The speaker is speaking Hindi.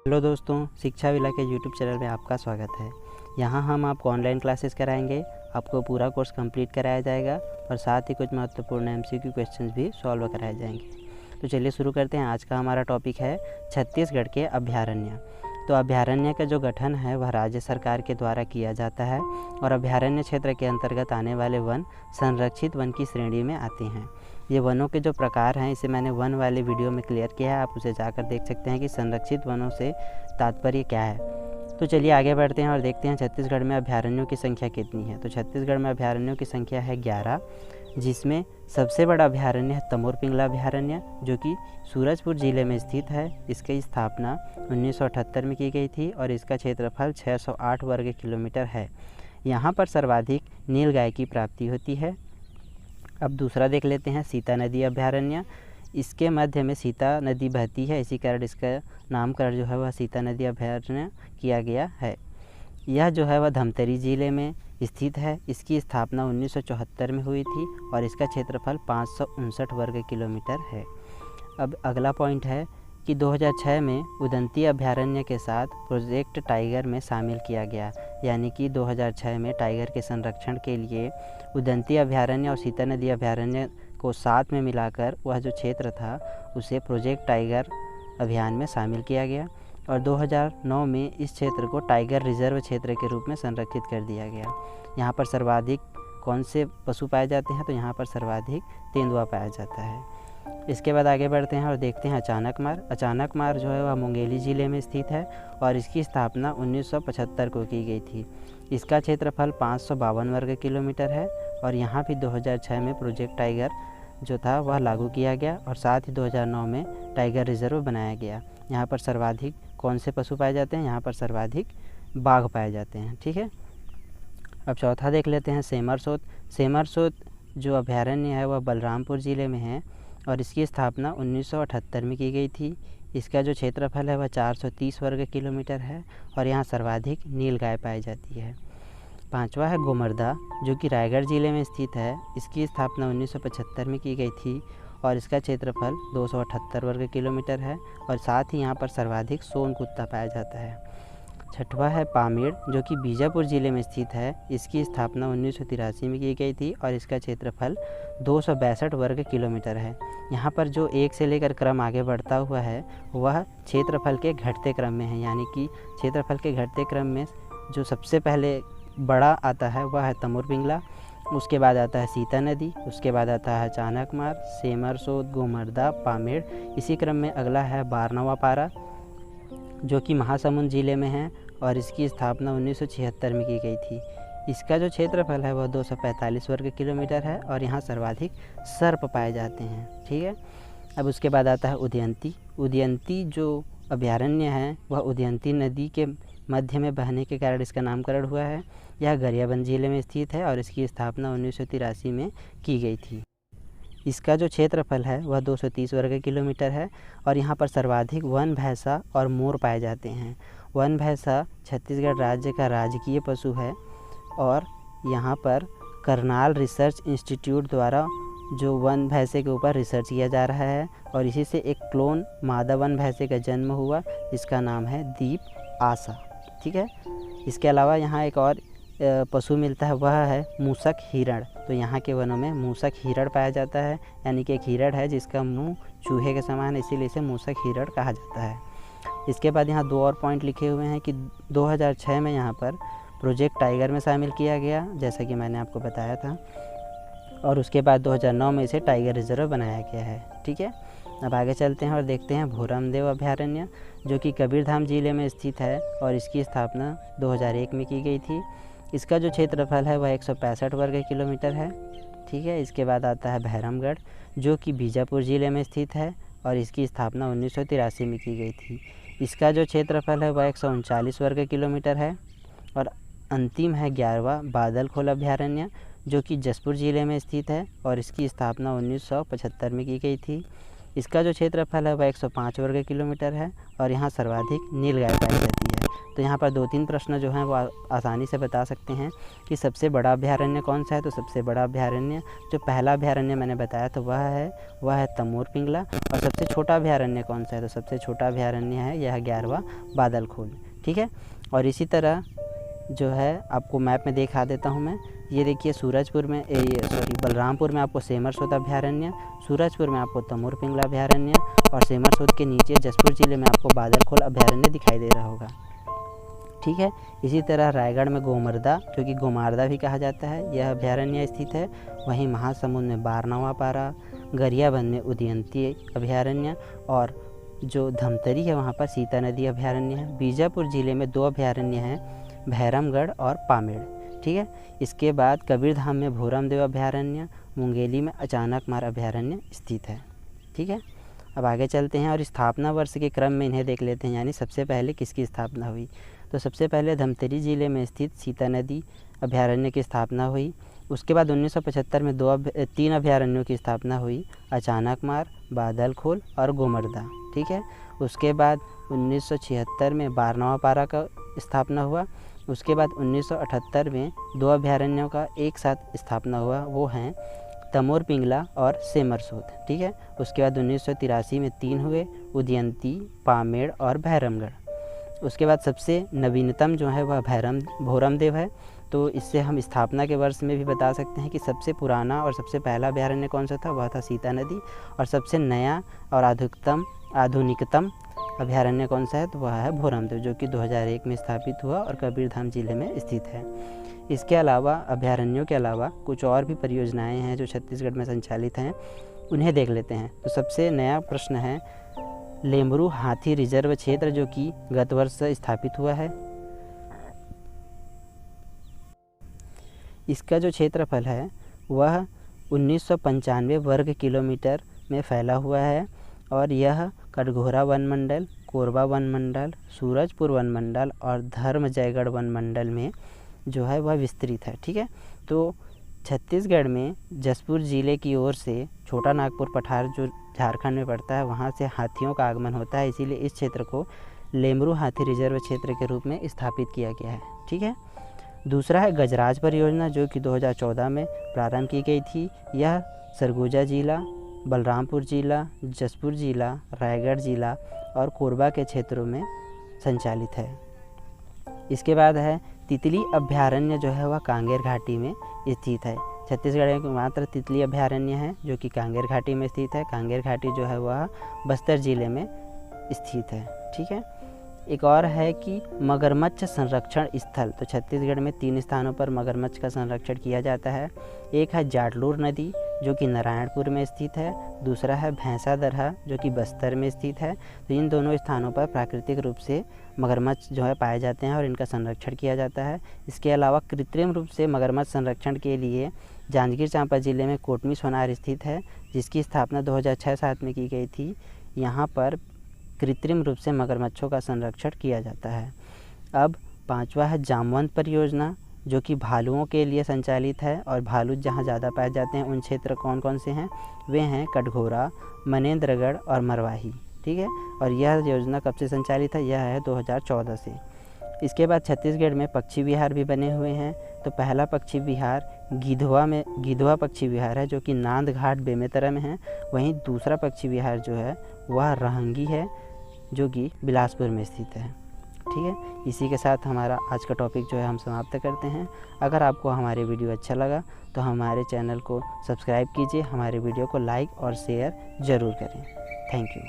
हेलो दोस्तों, शिक्षा विला के यूट्यूब चैनल में आपका स्वागत है। यहाँ हम आपको ऑनलाइन क्लासेस कराएंगे, आपको पूरा कोर्स कंप्लीट कराया जाएगा और साथ ही कुछ महत्वपूर्ण एमसीक्यू क्वेश्चंस भी सॉल्व कराए जाएंगे। तो चलिए शुरू करते हैं। आज का हमारा टॉपिक है छत्तीसगढ़ के अभयारण्य। तो अभयारण्य का जो गठन है वह राज्य सरकार के द्वारा किया जाता है और अभयारण्य क्षेत्र के अंतर्गत आने वाले वन संरक्षित वन की श्रेणी में आते हैं। ये वनों के जो प्रकार हैं इसे मैंने वन वाले वीडियो में क्लियर किया है, आप उसे जाकर देख सकते हैं कि संरक्षित वनों से तात्पर्य क्या है। तो चलिए आगे बढ़ते हैं और देखते हैं छत्तीसगढ़ में अभयारण्यों की संख्या कितनी है। तो छत्तीसगढ़ में अभयारण्यों की संख्या है 11, जिसमें सबसे बड़ा अभयारण्य है तमोर पिंगला अभयारण्य, जो कि सूरजपुर ज़िले में स्थित है। इसकी स्थापना 1978 में की गई थी और इसका क्षेत्रफल 608 वर्ग किलोमीटर है। यहाँ पर सर्वाधिक नीलगाय की प्राप्ति होती है। अब दूसरा देख लेते हैं सीता नदी अभयारण्य। इसके मध्य में सीता नदी बहती है, इसी कारण इसका नामकरण जो है वह सीता नदी अभयारण्य किया गया है। यह जो है वह धमतरी ज़िले में स्थित है। इसकी स्थापना 1974 में हुई थी और इसका क्षेत्रफल 559 वर्ग किलोमीटर है। अब अगला पॉइंट है कि 2006 में उदंती अभयारण्य के साथ प्रोजेक्ट टाइगर में शामिल किया गया, यानी कि 2006 में टाइगर के संरक्षण के लिए उदंती अभयारण्य और सीता नदी अभयारण्य को साथ में मिलाकर वह जो क्षेत्र था उसे प्रोजेक्ट टाइगर अभियान में शामिल किया गया और 2009 में इस क्षेत्र को टाइगर रिजर्व क्षेत्र के रूप में संरक्षित कर दिया गया। यहाँ पर सर्वाधिक कौन से पशु पाए जाते हैं? तो यहाँ पर सर्वाधिक तेंदुआ पाया जाता है। इसके बाद आगे बढ़ते हैं और देखते हैं अचानकमार। अचानकमार जो है वह मुंगेली ज़िले में स्थित है और इसकी स्थापना 1975 को की गई थी। इसका क्षेत्रफल 552 वर्ग किलोमीटर है और यहाँ भी 2006 में प्रोजेक्ट टाइगर जो था वह लागू किया गया और साथ ही 2009 में टाइगर रिजर्व बनाया गया। यहाँ पर सर्वाधिक कौन से पशु पाए जाते हैं? यहाँ पर सर्वाधिक बाघ पाए जाते हैं। ठीक है। अब चौथा देख लेते हैं सेमरसोत। सेमरसोत जो अभयारण्य है वह बलरामपुर ज़िले में है और इसकी स्थापना 1978 में की गई थी। इसका जो क्षेत्रफल है वह 430 वर्ग किलोमीटर है और यहाँ सर्वाधिक नीलगाय पाई जाती है। पांचवा है गोमर्दा, जो कि रायगढ़ ज़िले में स्थित है। इसकी स्थापना 1975 में की गई थी और इसका क्षेत्रफल 278 वर्ग किलोमीटर है और साथ ही यहाँ पर सर्वाधिक सोन कुत्ता पाया जाता है। छठवा है पामेड़, जो कि बीजापुर ज़िले में स्थित है। इसकी स्थापना 1983 में की गई थी और इसका क्षेत्रफल 262 वर्ग किलोमीटर है। यहाँ पर जो एक से लेकर क्रम आगे बढ़ता हुआ है वह क्षेत्रफल के घटते क्रम में है, यानी कि क्षेत्रफल के घटते क्रम में जो सबसे पहले बड़ा आता है वह है तमोर पिंगला, उसके बाद आता है सीता नदी, उसके बाद आता है चाणकमार, सेमरसोत, गोमर्दा, पामेड़। इसी क्रम में अगला है बारनवापारा, जो कि महासमुंद ज़िले में है और इसकी स्थापना 1976 में की गई थी। इसका जो क्षेत्रफल है वह 245 वर्ग किलोमीटर है और यहाँ सर्वाधिक सर्प पाए जाते हैं। ठीक है। अब उसके बाद आता है उदयंती। उदयंती जो अभयारण्य है वह उदयंती नदी के मध्य में बहने के कारण इसका नामकरण हुआ है। यह गरियाबंद ज़िले में स्थित है और इसकी स्थापना 1983 में की गई थी। इसका जो क्षेत्रफल है वह 230 वर्ग किलोमीटर है और यहाँ पर सर्वाधिक वन भैंसा और मोर पाए जाते हैं। वन भैंसा छत्तीसगढ़ राज्य का राजकीय पशु है और यहाँ पर करनाल रिसर्च इंस्टीट्यूट द्वारा जो वन भैंसे के ऊपर रिसर्च किया जा रहा है और इसी से एक क्लोन मादा वन भैंसे का जन्म हुआ, जिसका नाम है दीप आशा। ठीक है। इसके अलावा यहाँ एक और पशु मिलता है, वह है मूसक हिरण। तो यहाँ के वनों में मूसक हिरण पाया जाता है, यानी कि एक हिरण है जिसका मुंह चूहे के समान है, इसीलिए इसे मूसक हिरण कहा जाता है। इसके बाद यहाँ दो और पॉइंट लिखे हुए हैं कि 2006 में यहाँ पर प्रोजेक्ट टाइगर में शामिल किया गया, जैसा कि मैंने आपको बताया था, और उसके बाद 2009 में इसे टाइगर रिजर्व बनाया गया है। ठीक है। अब आगे चलते हैं और देखते हैं भोरमदेव अभयारण्य, जो कि कबीरधाम ज़िले में स्थित है और इसकी स्थापना 2001 में की गई थी। इसका जो क्षेत्रफल है वह 165 वर्ग किलोमीटर है। ठीक है। इसके बाद आता है भैरमगढ़, जो कि बीजापुर ज़िले में स्थित है और इसकी स्थापना 1983 में की गई थी। इसका जो क्षेत्रफल है वह 139 वर्ग किलोमीटर है। और अंतिम है 11वां बादलखोल अभयारण्य, जो कि जसपुर ज़िले में स्थित है और इसकी स्थापना 1975 में की गई थी। इसका जो क्षेत्रफल है वह 105 वर्ग किलोमीटर है और यहाँ सर्वाधिक नीलगाय पाई जाती है। तो यहाँ पर 2-3 प्रश्न जो हैं वो आसानी से बता सकते हैं कि सबसे बड़ा अभयारण्य कौन सा है। तो सबसे बड़ा अभयारण्य जो पहला अभयारण्य मैंने बताया तो वह है तमोर पिंगला। और सबसे छोटा अभयारण्य कौन सा है, तो सबसे छोटा अभयारण्य है यह 11वां बादलखोल। ठीक है, और इसी तरह जो है आपको मैप में दिखा देता हूँ मैं। ये देखिए बलरामपुर में आपको सेमरसोद अभयारण्य, सूरजपुर में आपको तमोर पिंगला अभयारण्य और सेमरसोद के नीचे जसपुर ज़िले में आपको बादलखोल अभयारण्य दिखाई दे रहा होगा। ठीक है, इसी तरह रायगढ़ में गोमर्दा, जो कि गोमार्दा भी कहा जाता है, यह अभयारण्य स्थित है। वहीं महासमुंद में बारनवा पारा, गरियाबंद में उदयंती अभयारण्य और जो धमतरी है वहाँ पर सीता नदी अभयारण्य है। बीजापुर ज़िले में 2 अभयारण्य हैं, भैरमगढ़ और पामेड़। ठीक है, इसके बाद कबीरधाम में भोरमदेव अभयारण्य, मुंगेली में अचानकमार अभयारण्य स्थित है। ठीक है, अब आगे चलते हैं और स्थापना वर्ष के क्रम में इन्हें देख लेते हैं, यानी सबसे पहले किसकी स्थापना हुई। तो सबसे पहले धमतरी ज़िले में स्थित सीता नदी अभयारण्य की स्थापना हुई। उसके बाद 1975 में 3 अभयारण्यों की स्थापना हुई, अचानकमार, बादलखोल और गोमर्दा। ठीक है, उसके बाद 1976 में बारनवा पारा का स्थापना हुआ। उसके बाद 1978 में 2 अभयारण्यों का एक साथ स्थापना हुआ, वो हैं तमोर पिंगला और सेमरसोद। ठीक है, उसके बाद 1983 में 3 हुए, उदयंती, पामेड़ और भैरमगढ़। उसके बाद सबसे नवीनतम जो है वह भोरमदेव है। तो इससे हम स्थापना के वर्ष में भी बता सकते हैं कि सबसे पुराना और सबसे पहला अभयारण्य कौन सा था, वह था सीता नदी। और सबसे नया और आधुनिकतम अभयारण्य कौन सा है, तो वह है भोरमदेव, जो कि 2001 में स्थापित हुआ और कबीरधाम जिले में स्थित है। इसके अलावा अभयारण्यों के अलावा कुछ और भी परियोजनाएं हैं जो छत्तीसगढ़ में संचालित हैं, उन्हें देख लेते हैं। तो सबसे नया प्रश्न है लेमरू हाथी रिजर्व क्षेत्र, जो कि गत वर्ष स्थापित हुआ है। इसका जो क्षेत्रफल है वह 1995 वर्ग किलोमीटर में फैला हुआ है और यह कटघोरा वन मंडल, कोरबा वन मंडल, सूरजपुर वन मंडल और धर्मजयगढ़ वन मंडल में जो है वह विस्तृत है। ठीक है, तो छत्तीसगढ़ में जसपुर ज़िले की ओर से छोटा नागपुर पठार जो झारखंड में पड़ता है, वहाँ से हाथियों का आगमन होता है, इसीलिए इस क्षेत्र को लेमरू हाथी रिजर्व क्षेत्र के रूप में स्थापित किया गया है। ठीक है, दूसरा है गजराज परियोजना, जो कि 2014 में प्रारंभ की गई थी। यह सरगुजा जिला, बलरामपुर जिला, जसपुर जिला, रायगढ़ जिला और कोरबा के क्षेत्रों में संचालित है। इसके बाद है तितली अभयारण्य, जो है वह कांगेर घाटी में स्थित है। छत्तीसगढ़ में मात्र तितली अभयारण्य है जो कि कांगेर घाटी में स्थित है। कांगेर घाटी जो है वह बस्तर ज़िले में स्थित है। ठीक है, एक और है कि मगरमच्छ संरक्षण स्थल। तो छत्तीसगढ़ में 3 स्थानों पर मगरमच्छ का संरक्षण किया जाता है। एक है जाटलूर नदी, जो कि नारायणपुर में स्थित है। दूसरा है भैंसा दरहा, जो कि बस्तर में स्थित है। तो इन दोनों स्थानों पर प्राकृतिक रूप से मगरमच्छ जो है पाए जाते हैं और इनका संरक्षण किया जाता है। इसके अलावा कृत्रिम रूप से मगरमच्छ संरक्षण के लिए जांजगीर चांपा ज़िले में कोटमी सोनार स्थित है, जिसकी स्थापना 2006-07 में की गई थी। यहाँ पर कृत्रिम रूप से मगरमच्छों का संरक्षण किया जाता है। अब 5वां है जामवंत परियोजना, जो कि भालुओं के लिए संचालित है और भालू जहाँ ज़्यादा पाए जाते हैं उन क्षेत्र कौन कौन से हैं, वे हैं कटघोरा, मनेंद्रगढ़ और मरवाही। ठीक है, और यह योजना कब से संचालित है, यह है 2014 से। इसके बाद छत्तीसगढ़ में पक्षी विहार भी बने हुए हैं। तो पहला पक्षी विहार गिधवा पक्षी विहार है, जो कि नांद घाट बेमेतरा में है। वहीं दूसरा पक्षी विहार जो है वह रहंगी है, जो कि बिलासपुर में स्थित है। ठीक है, इसी के साथ हमारा आज का टॉपिक जो है हम समाप्त करते हैं। अगर आपको हमारे वीडियो अच्छा लगा तो हमारे चैनल को सब्सक्राइब कीजिए, हमारे वीडियो को लाइक और शेयर ज़रूर करें। Thank you.